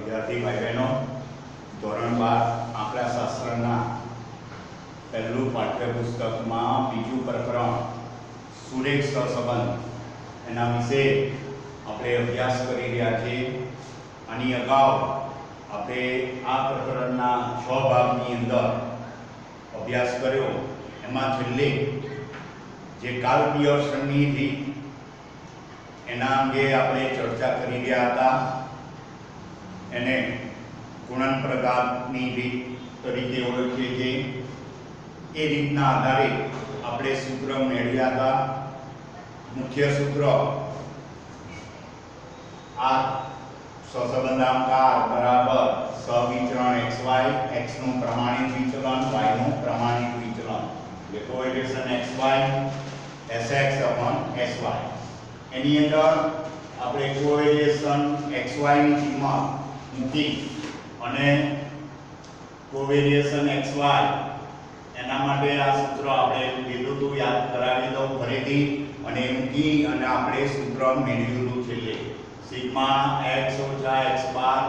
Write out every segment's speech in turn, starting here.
विद्यार्थी भाई बहनों, धोरण 12 आंकड़ाशास्त्रना पहलू पाठ्यपुस्तक में बीजू प्रकरण सुरेख सहसंबंध एना विषे આપણે અભ્યાસ કરી રહ્યા છીએ। આની અગાઉ આપણે આ પ્રકરણના 6 ભાગની અંદર અભ્યાસ કર્યો। એમાં છેલ્લે જે કાલ પિયર્સનની રીત એના અંગે આપણે ચર્ચા કરી રહ્યા હતા। એને ગુણન પ્રકારની રીત તરીકે ઓળખીએ છીએ। એ રીતના આધારે આપણે સૂત્ર મેળવ્યા હતા। મુખ્ય સૂત્ર R સહસંબંધાકાર બરાબર સહવિચરણ xy, x નું પ્રમાણિત વિચલન, y નું પ્રમાણિત વિચલન, એટલે કોએફિશિયન્ટ xy sx/sy। એની અંદર આપણે કોવેરિએશન xy ની કિંમત મૂકી અને કોવેરિએશન xy એના માટે આ સૂત્ર આપણે લીધું હતું, યાદ કરાવી દઉં ફરીથી, અને મૂકી અને આપણે સૂત્ર મેળવ્યું હતું છેલ્લે sigma x - x bar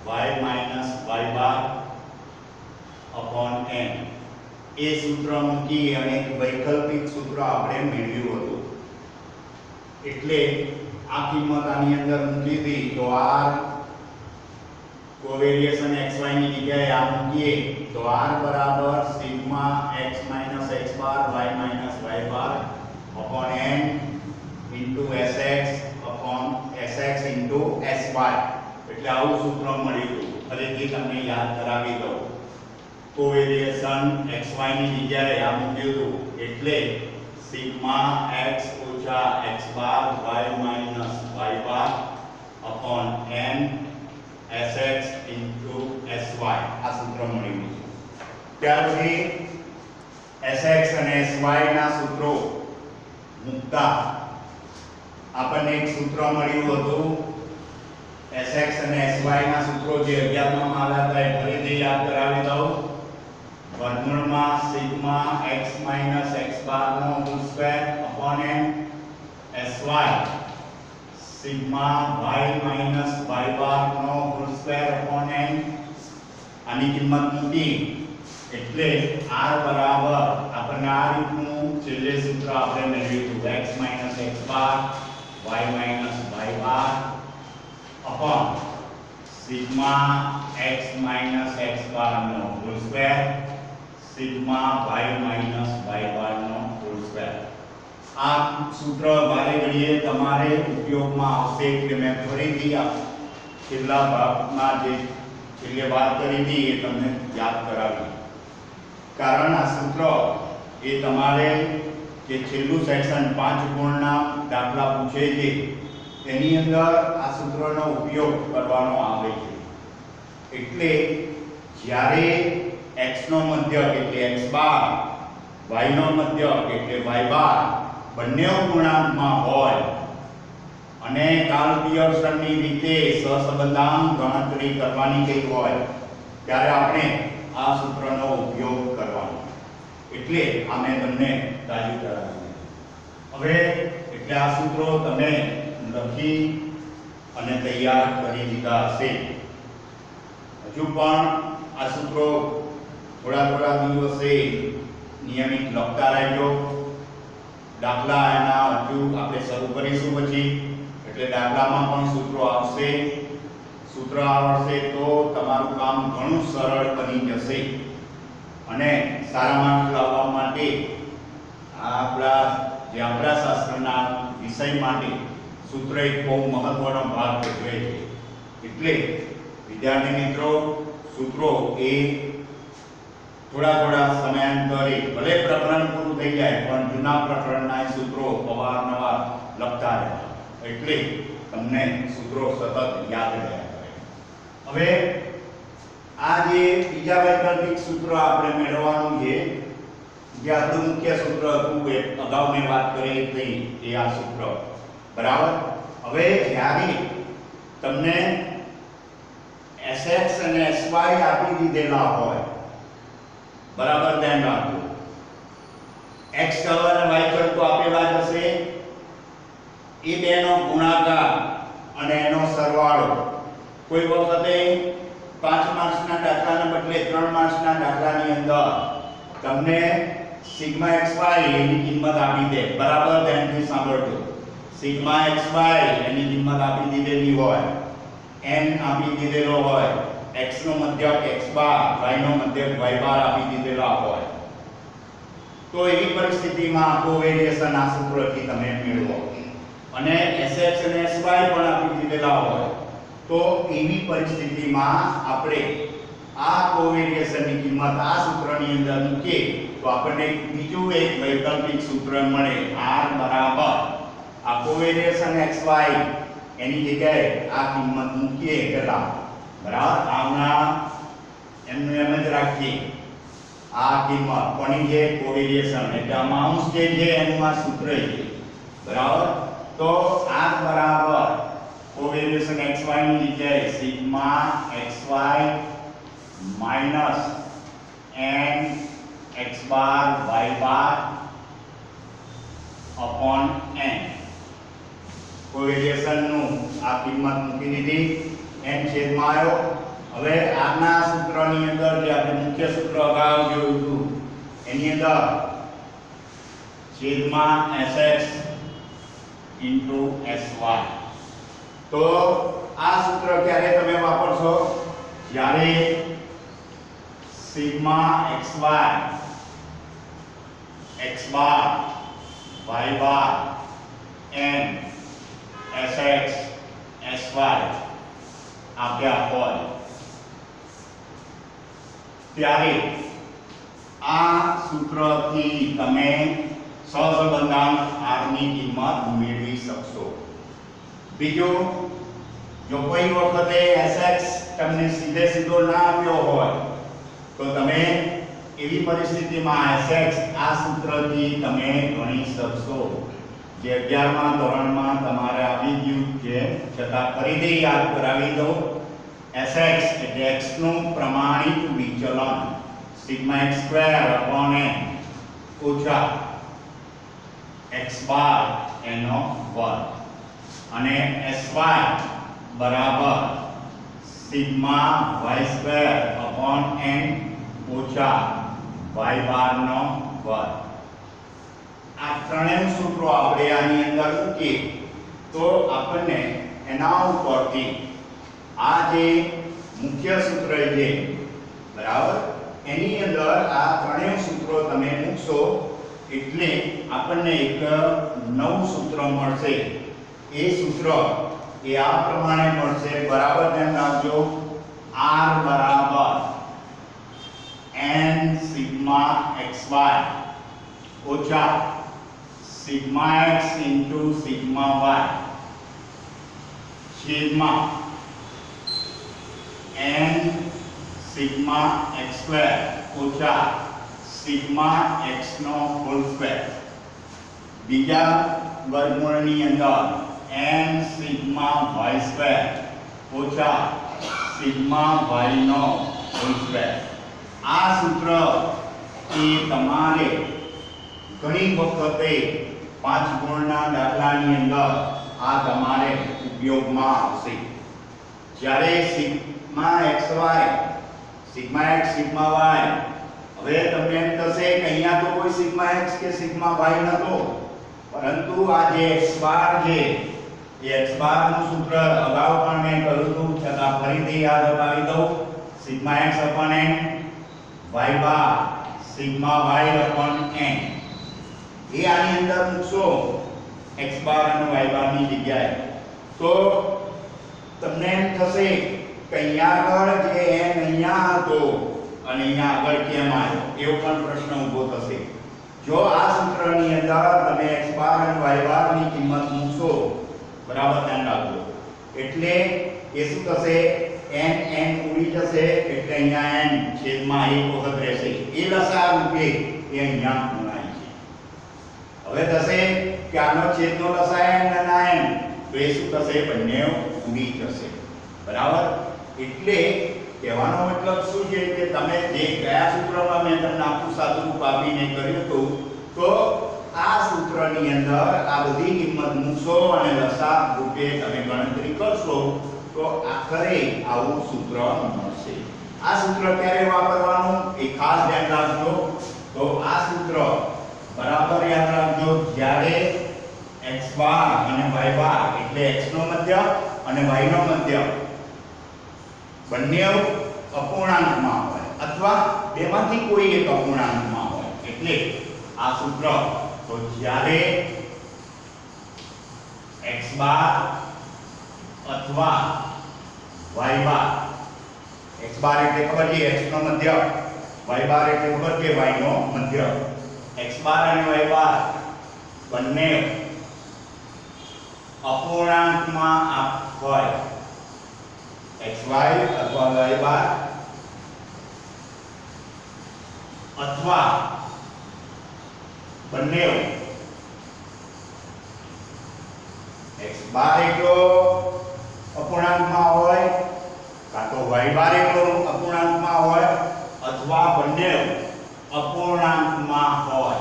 y - y bar upon n। એ સૂત્ર મૂકી અને એક વૈકલ્પિક સૂત્ર આપણે મેળવ્યું હતું। એટલે આ કિંમત આની અંદર મૂકી દી તો r કોવેરિએશન xy ની જગ્યાએ આ મૂકીએ તો r બરાબર sigma x - x bar y - y bar upon n into sx upon sx into sy। એટલે આવું સૂત્ર મળ્યું હતું। ફરીથી તમને યાદ કરાવી દઉં, કોવેરિએશન xy ની જગ્યાએ આ મૂક્યું હતું એટલે sigma x - x bar y - y bar upon n sx into sy આ સૂત્ર મળ્યું છે। ત્યાર પછી sx અને sy ના સૂત્રો મૂકતા આપણને એક સૂત્ર મળ્યું હતું। sx અને sy ના સૂત્રો જે 11 માં આવ્યા હતા એ ફરીથી યાદ કરાવી દઉં। વર્ગમૂળમાં સિગ્મા x - x બાર નો whole square upon n sy sigma y - y bar નો હોલ સ્ક્વેર અપોન n। આની કિંમત મૂકી એટલે r બરાબર આપણને આ રીતનું છેલ્લે સૂત્ર આપણે મેળવ્યું હતું, x - x bar y - y bar upon sigma x - x bar નો whole square sigma y - y bar નો હોલ સ્ક્વેર। આ સૂત્ર વારે ઘડીએ તમારે ઉપયોગમાં આવશે એટલે મેં ફરીથી છેલ્લા ભાગમાં જે છેલ્લે વાત કરી હતી એ તમને યાદ કરાવી। કારણ આ સૂત્ર એ તમારે જે છેલ્લું સેક્શન 5 ગુણના દાખલા પૂછે છે એની અંદર આ સૂત્રનો ઉપયોગ કરવાનો આવે છે। એટલે જ્યારે x નો મધ્યક એટલે x બાર, y નો મધ્યક એટલે y બાર બંને પૂર્ણાંકમાં હોય અને કાર્લ પિયર્સનની રીતે સહસંબંધાંક ગણતરી કરવાની કઈ હોય ત્યારે આપણે આ સૂત્રનો ઉપયોગ કરવાનો। એટલે આ મેં તમને તાજી કરાવી। હવે એટલે આ સૂત્રો તમે લખી અને તૈયાર કરી દીધા હશે। હજુ પણ આ સૂત્રો થોડા દિવસે નિયમિત લખતા રહેજો। દાખલા એના હજુ આપણે શરૂ કરીશું પછી, એટલે દાખલામાં પણ સૂત્રો આવશે। સૂત્ર આવડશે તો તમારું કામ ઘણું સરળ બની જશે અને સારા માર્ક્સ લાવવા માટે આપણા જે આંકડાશાસ્ત્રના વિષય માટે સૂત્ર એક બહુ મહત્વનો ભાગ ભજવે છે। એટલે વિદ્યાર્થી મિત્રો, સૂત્રો એ થોડા સમયાંતરે ભલે પ્રકરણ પૂરું થઈ જાય પણ જૂના પ્રકરણના સૂત્રો અવારનવાર લખતા રહેવા, એટલે તમને સૂત્રો સતત યાદ રહ્યા કરે। હવે આ જે બીજા વૈકલ્પિક સૂત્ર આપણે મેળવવાનું છે, જે આપણું મુખ્ય સૂત્ર હતું એ અગાઉ મેં વાત કરી હતી એ આ સૂત્ર બરાબર। હવે જ્યારે તમને sx અને sy આપી દીધેલા હોય બરાબર, ધ્યાન રાખજો, x ચલ અને y ચલ તો આપેલા જ હશે, એ બેનો ગુણાકાર અને એનો સરવાળો કોઈ વખતે 5 માર્ક્સના દાખલાને બદલે 3 માર્ક્સના દાખલાની અંદર તમને સિગ્મા xy એની કિંમત આપી દે, બરાબર ધ્યાનથી સાંભળજો. સિગ્મા xy એની કિંમત આપી દીધેલી હોય, n આપી દીધેલો હોય, x નો મધ્યક x બાર, y નો મધ્યક y બાર આપી દીધેલા હોય, તો એવી પરિસ્થિતિમાં કોવેરિએશન આ સૂત્રથી તમે મેળવો. અને sx અને sy પણ આપી દીધેલા હોય, તો એવી પરિસ્થિતિમાં આપણે આ કોવેરિએશનની કિંમત આ સૂત્રની અંદર મૂકીએ તો આપણને બીજું એક વૈકલ્પિક સૂત્ર મળે, r બરાબર આ કોવેરિએશન xy એની જગ્યાએ આ કિંમત મૂકીએ કેટલા, બરાબર આમના એમને એમ જ રાખીએ. આ કિંમત કોની છે, કોવેરિએશન, એટલે આમાં અંશ જે છે એનું આ સૂત્ર છે, બરાબર. તો r બરાબર કોવેરિએશન xy ની જગ્યાએ sigma xy minus n x bar y bar upon n. કોવેરિએશન નું આ કિંમત મૂકી દીધી, n છેદમાં આવ્યો. હવે આના સૂત્રની અંદર જે આપણે મુખ્ય સૂત્ર અગાઉ જોયું હતું એની અંદર છેદમાં sx into sy. તો આ સૂત્ર ક્યારે તમે વાપરશો, જ્યારે sigma xy x bar y બાર n sx sy આપ્યા હોય ત્યારે આ સૂત્રથી તમે સહસંબંધાંક r ની કિંમત મેળવી શકશો. બીજું, જો કોઈ વખતે sx તમને સીધે સીધો ના આપ્યો હોય તો તમે એવી પરિસ્થિતિમાં sx આ સૂત્રથી તમે ગણી શકશો, જે 11મા ધોરણમાં તમારે આવી ગયું છે, છતાં ફરીથી યાદ કરાવી દઉં. sx એટલે x નું પ્રમાણિત વિચલન sigma x square upon n ઓછા x બાર એનો વર્ગ, અને sy બરાબર sigma y square upon n ઓછા y બાર નો વર્ગ. આ ત્રણેય સૂત્રો આપણે આની અંદર મૂકીએ તો આપણને એના ઉપરથી આ જે મુખ્ય સૂત્ર છે, બરાબર, એની અંદર આ ત્રણેય સૂત્રો તમે મૂકશો એટલે આપણને એક નવું સૂત્ર મળશે. એ સૂત્ર એ આ પ્રમાણે મળશે, બરાબર ધ્યાન રાખજો. r બરાબર n સિગ્મા xy ઓછા sigma x into sigma y છેદમાં n સિગ્મા x સ્ક્વેર ઓછા સિગ્મા x નો હોલ સ્ક્વેર. બીજા વર્ગમૂળની અંદર n સિગ્મા y સ્ક્વેર ઓછા સિગ્મા y નો હોલ સ્ક્વેર. આ સૂત્ર એ તમારે ઘણી વખતે 5 ગુણના દાખલાની અંદર આ તમારે ઉપયોગમાં આવશે. જ્યારે sigma xy sigma x sigma y, હવે તમને એમ થશે કે અહીંયા તો કોઈ સિગ્મા x કે સિગ્મા y નતો, પરંતુ આ જે x બાર છે એ x બાર નું સૂત્ર અગાઉ પણ મેં કહ્યું હતું, છતાં ફરીથી યાદ અપાવી દઉં. Sigma x upon n y બાર સિગ્મા y અપોન n એ આની અંદર મૂકશો x બાર અને y બાર ની જગ્યાએ, તો તમને એમ થશે કે અહીંયા આગળ જે n અહીંયા હતો અને અહીંયા આગળ કેમ આવ્યો, એવો પણ પ્રશ્ન ઊભો થશે. જો આ સૂત્રની અંદર તમે x બાર અને y બાર ની કિંમત મૂકશો, બરાબર ધ્યાન રાખજો, એટલે એ શું થશે, n ઉડી જશે, એટલે અહીંયા n છેદમાં 1 વખત રહેશે. એ લસા રૂપે એ અહીંયા ગુણાય છે. હવે થશે કે આનો છેદનો લસા n અને આ n, તો એ શું થશે, બંને ઉડી જશે, બરાબર. એટલે કહેવાનો મતલબ શું છે કે તમે જે કયા સૂત્રમાં મેં તમને આખું સાદું રૂપ આપીને કર્યું હતું, તો આ સૂત્રની અંદર આ બધી કિંમત મૂકશો અને લસા રૂપે તમે ગણતરી કરશો તો આખરે આવું સૂત્ર મળશે. આ સૂત્ર ક્યારે વાપરવાનું એ ખાસ ધ્યાન રાખજો. તો આ સૂત્ર બરાબર યાદ રાખજો જ્યારે x બાર અને y બાર એટલે x નો મધ્ય અને y નો મધ્ય બંને અપૂર્ણાંકમાં હોય અથવા બેમાંથી કોઈ એક અપૂર્ણાંકમાં હોય એટલે આ સૂત્ર. તો જ્યારે x બાર અથવા y બાર, x બાર એટલે ખબર છે x નો મધ્ય, y બાર એટલે ખબર છે y નો મધ્ય, x બાર અને y બાર બંને અપૂર્ણાંકમાં હોય xy અથવા y બાર અથવા બંને x બાર એટલો અપૂર્ણાંકમાં હોય કાં તો y બાર એટલો અપૂર્ણાંકમાં હોય અથવા બંને અપૂર્ણાંકમાં હોય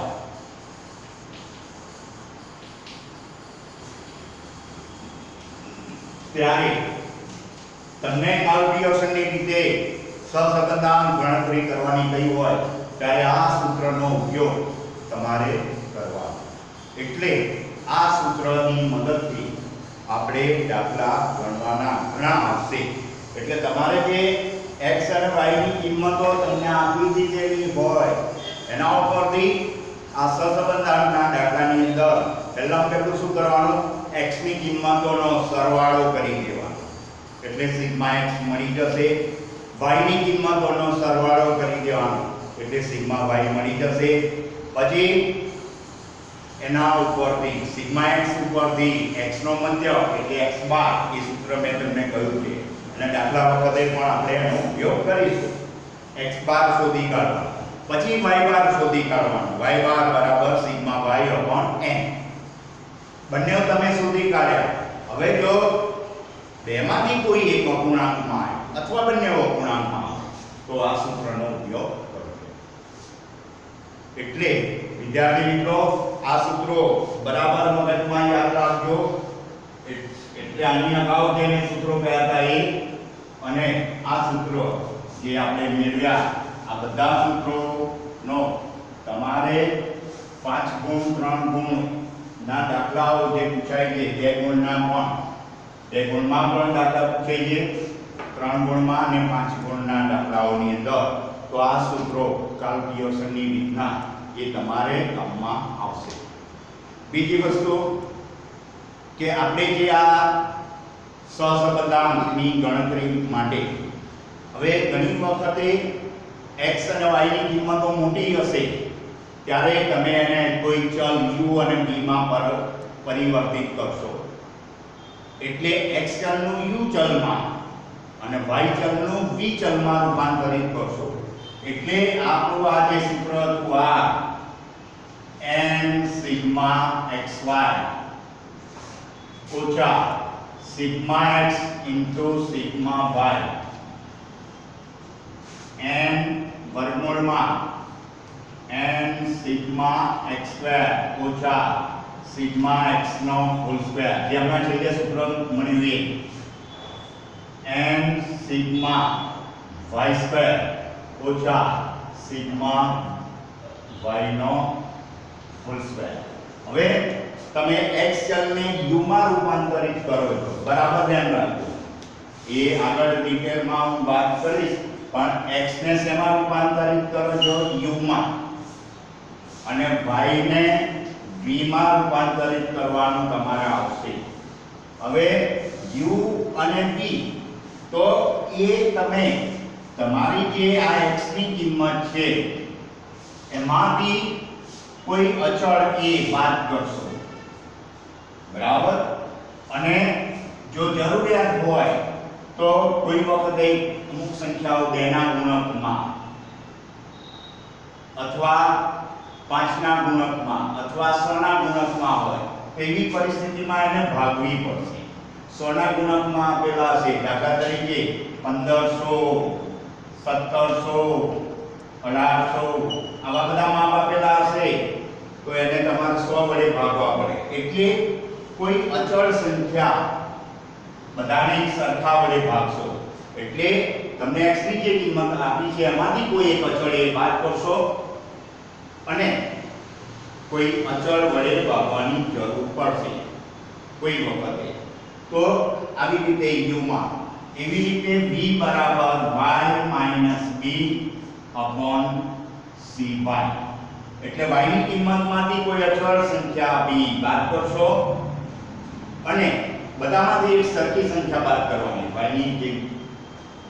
ત્યારે તમને કેલ્ક્યુલેશનની રીતે સહસંબંધાંક ગણતરી કરવાની કહી હોય ત્યારે આ સૂત્રનો ઉપયોગ તમારે કરવાનો. એટલે આ સૂત્રની મદદથી આપણે દાખલા ગણવાના ઘણા આવશે. એટલે તમારે જે x અને y ની કિંમતો તમને આપી દીધેલી હોય એના ઉપરથી આ સહસંબંધાંકના દાખલાની અંદર પહેલું શું કરવાનું, x ની કિંમતોનો સરવાળો કરી દેવાનો. એટલે સિગ્મા x મળી જશે. y ની કિંમતોનો સરવાળો કરી દેવાનો એટલે સિગ્મા y મળી જશે. પછી એના ઉપરથી સિગ્મા x ઉપરથી x નો મધ્ય એટલે x બાર એ સૂત્ર મેં તમને કહ્યું છે અને દાખલા વખતે પણ આપણે એનો ઉપયોગ કરીશું. x બાર શોધી કાઢવાનો, પછી y બાર શોધી કાઢવાનો. y બાર બરાબર સિગ્મા y upon n. બંને તમે શોધી કાઢ્યા. હવે જો બેમાંથી કોઈ એક અપૂર્ણાંકમાં આવે અથવા બંને અપૂર્ણાંકમાં આવે તો આ સૂત્રનો ઉપયોગ કરજો. એટલે વિદ્યાર્થી મિત્રો આ સૂત્રો બરાબર મગજમાં યાદ રાખજો. એટલે આની અગાઉ જેને સૂત્રો કયા હતા એ અને આ સૂત્રો જે આપણે મેળવ્યા આ બધા સૂત્રોનો તમારે 5 ગુણ 3 ગુણ ના દાખલાઓ જે પૂછાય છે 2 ગુણના પણ 2 ગુણમાં પણ દાખલા પૂછાય છે, 3 ગુણમાં અને 5 ગુણના દાખલાઓની અંદર તો આ સૂત્રો કેલ્ક્યુલેશનની રીતના એ તમારે કામમાં આવશે. બીજી વસ્તુ કે આપણે જે આ સહસંબંધાંકની ગણતરી માટે હવે ઘણી વખતે x અને y ની કિંમતો મોટી હશે ત્યારે તમે એને કોઈ ચલ u અને v માં પરિવર્તિત કરશો. એટલે x ચલનું u ચલમાં અને y ચલનું v ચલમાં રૂપાંતરિત કરશો. એટલે આપણું આ જે સૂત્ર હતું આ n સિગ્મા xy ઓછા sigma x into sigma y n વર્ગમૂળમાં n સિગ્મા x સ્ક્વેર ઓછા સિગ્મા x નો હોલ સ્ક્વેર જે આપણે છેલ્લે સૂત્ર મળ્યું એ n સિગ્મા y સ્ક્વેર ઓછા સિગ્મા y નો હોલ સ્ક્વેર. હવે તમે x ચલને u માં રૂપાંતરિત કરો છો, બરાબર ધ્યાન રાખજો. એ આગળ ડિટેલમાં હું વાત કરીશ પણ x ને શેમાં રૂપાંતરિત કરો છો, u માં, અને y ને v માં રૂપાંતરિત કરવાનું તમારે આવશે. હવે u અને v તો એ તમે તમારી જે આ x ની કિંમત છે એમાંથી કોઈ અચળ a બાદ કરશો, બરાબર. અને જો જરૂરિયાત હોય તો કોઈ વખતે અમુક સંખ્યાઓ 2 ના ગુણકમાં અથવા 5 ના ગુણકમાં અથવા 100 ના ગુણકમાં હોય તેવી પરિસ્થિતિમાં એને ભાગવી પડશે. 100 ના ગુણકમાં આપેલા છે દાખલા તરીકે 1500 1700 1800 આવા બધા માપ આપેલા હશે તો એને તમારે 100 વડે ભાગવા પડે. એટલે કોઈ અચળ સંખ્યા બધાને સરખા વડે ભાગશો એટલે તમને x ની જે કિંમત આપી છે એમાંથી કોઈ એક અચળ એ બાદ કરશો અને કોઈ અચળ વડે ભાગવાની જરૂર પડશે કોઈ વખતે. તો આવી રીતે u માં એવી રીતે v બરાબર y - b upon cy એટલે y ની કિંમતમાંથી કોઈ અચળ સંખ્યા b બાદ કરશો અને બધામાંથી એક સરખી સંખ્યા બાદ કરવાની. y ની જે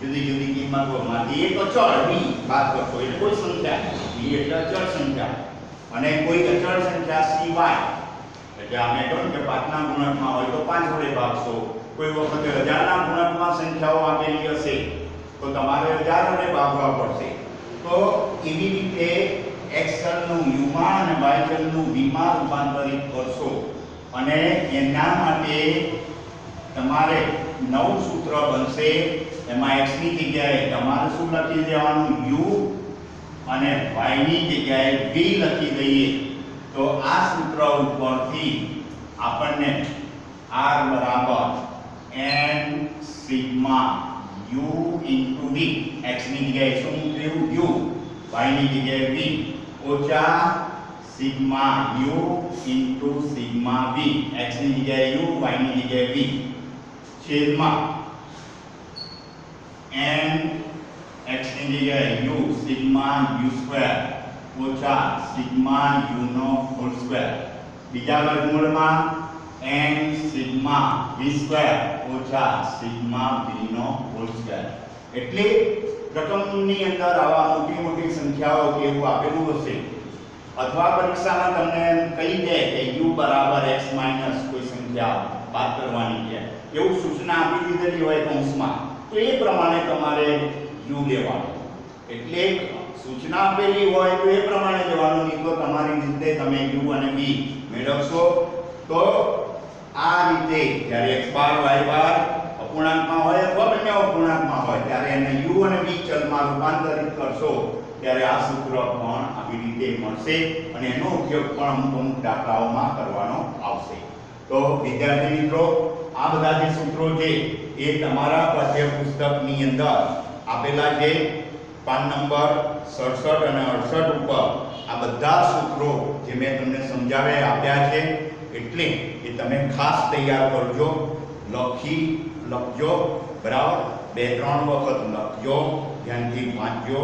જુદી જુદી કિંમતોમાંથી એક અચળ b બાદ કરશો એટલે કોઈ સંખ્યા b એટલે અચળ સંખ્યા અને કોઈ અચળ સંખ્યા cy એટલે આપણે કહ્યું કે 5 ના ગુણકમાં હોય તો 5 વડે ભાગશો. કોઈ વખતે 1000 ના ગુણકમાં સંખ્યાઓ આપેલી હશે તો તમારે 1000 વડે ભાગવા પડશે. તો એવી રીતે x ચલનું u માં અને y ચલનું v માં રૂપાંતરિત કરશો અને એના માટે તમારે નવું સૂત્ર બનશે. એમાં x ની જગ્યાએ તમારે શું લખી દેવાનું u અને y ની જગ્યાએ v લખી દઈએ તો આ સૂત્ર ઉપરથી આપણને r બરાબર n sigma u into v x ની જગ્યાએ શું મૂક્યું u y ની જગ્યાએ v ઓછા sigma u into sigma v x ની જગ્યાએ u y ની જગ્યાએ v છેદમાં n x ની જગ્યાએ u સિગ્મા u સ્ક્વેર ઓછા સિગ્મા u નો હોલ સ્ક્વેર બીજા વર્ગમૂળમાં n સિગ્મા v સ્ક્વેર ઓછા સિગ્મા v નો હોલ સ્ક્વેર. એટલે રકમની અંદર આવા મોટી મોટી સંખ્યાઓ કે એવું આપેલું હશે અથવા પરીક્ષામાં તમને કહી દે કે u બરાબર x માઈનસ કોઈ સંખ્યા બાદ કરવાની છે એવું સૂચના આપી દીધેલી હોય કૌંસમાં તો એ પ્રમાણે તમારે u લેવાનું. એટલે સૂચના આપેલી હોય તો એ પ્રમાણે લેવાનું, નહીં તો તમારી રીતે તમે u અને v મેળવશો. તો આ રીતે જ્યારે x બાર y બાર અપૂર્ણાંકમાં હોય અથવા બંને અપૂર્ણાંકમાં હોય ત્યારે એને u અને v ચલમાં રૂપાંતરિત કરશો ત્યારે આ સૂત્ર પણ આવી રીતે મળશે અને એનો ઉપયોગ પણ અમુક દાખલાઓમાં કરવાનો આવશે. તો વિદ્યાર્થી મિત્રો આ બધા જે સૂત્રો છે એ તમારા પાઠ્યપુસ્તકની અંદર આપેલા છે. પાન નંબર 67 અને 68 ઉપર આ બધા સૂત્રો જે મેં તમને સમજાવ્યા આપ્યા છે એટલે એ તમે ખાસ તૈયાર કરજો, લખજો બરાબર, 2-3 વખત લખજો, ધ્યાનથી વાંચજો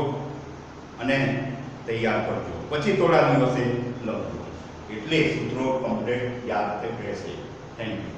અને તૈયાર કરજો. પછી થોડા દિવસે લખજો એટલે સૂત્રો કમ્પ્લીટ યાદ રહેશે. Thank you.